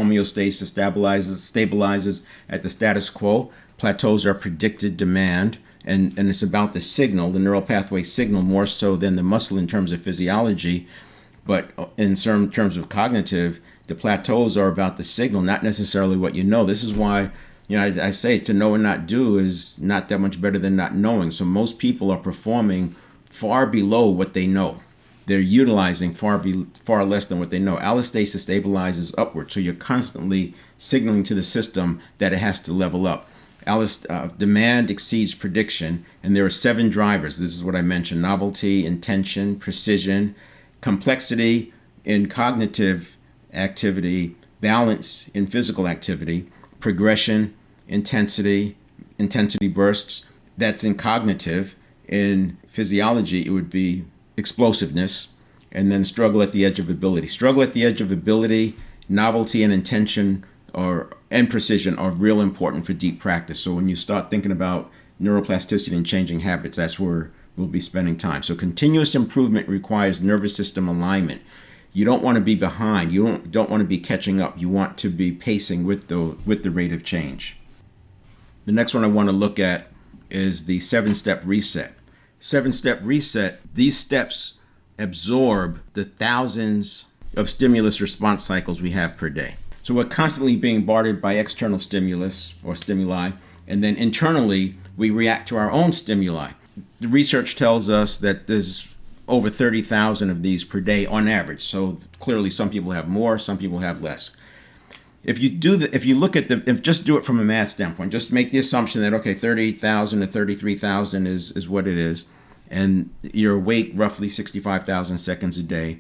homeostasis, stabilizes at the status quo. Plateaus are predicted demand, and it's about the signal, the neural pathway signal, more so than the muscle in terms of physiology. But in certain terms of cognitive, the plateaus are about the signal, not necessarily what you know. This is why, I say to know and not do is not that much better than not knowing. So most people are performing far below what they know. They're utilizing far less than what they know. Allostasis stabilizes upward, so you're constantly signaling to the system that it has to level up. Demand exceeds prediction, and there are 7 drivers. This is what I mentioned: novelty, intention, precision, complexity in cognitive activity, balance in physical activity, progression, intensity bursts. That's in cognitive. In physiology, it would be explosiveness, and then struggle at the edge of ability. Struggle at the edge of ability, novelty and intention and precision are real important for deep practice. So when you start thinking about neuroplasticity and changing habits, that's where we'll be spending time. So continuous improvement requires nervous system alignment. You don't want to be behind. You don't want to be catching up. You want to be pacing with the rate of change. The next one I want to look at is the 7-step reset. 7-step reset, these steps absorb the thousands of stimulus response cycles we have per day. So we're constantly being bombarded by external stimulus or stimuli, and then internally we react to our own stimuli. The research tells us that there's over 30,000 of these per day on average. So clearly some people have more, some people have less. If you just do it from a math standpoint, just make the assumption that, okay, 38,000 to 33,000 is what it is, and you're awake roughly 65,000 seconds a day.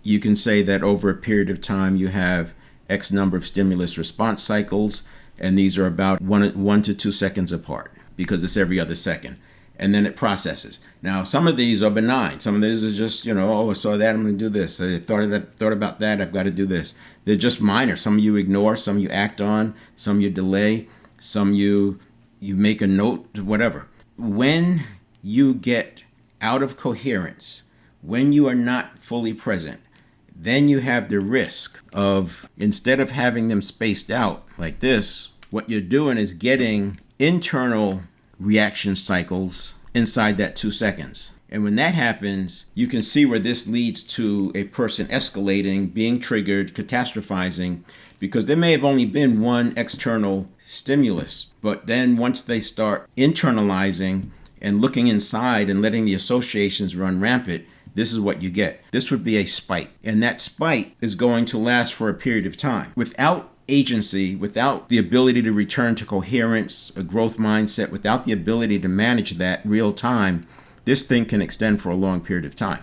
You can say that over a period of time you have X number of stimulus response cycles, and these are about 1 to 2 seconds apart because it's every other second. And then it processes. Now, some of these are benign. Some of these are just, I saw that, I'm going to do this. I thought about that, I've got to do this. They're just minor. Some you ignore, some you act on, some you delay, some you make a note, whatever. When you get out of coherence, when you are not fully present, then you have the risk of, instead of having them spaced out like this, what you're doing is getting internal reaction cycles inside that 2 seconds. And when that happens, you can see where this leads to a person escalating, being triggered, catastrophizing, because there may have only been one external stimulus. But then once they start internalizing and looking inside and letting the associations run rampant, this is what you get. This would be a spike. And that spike is going to last for a period of time. Without agency, without the ability to return to coherence, a growth mindset, without the ability to manage that real time, this thing can extend for a long period of time.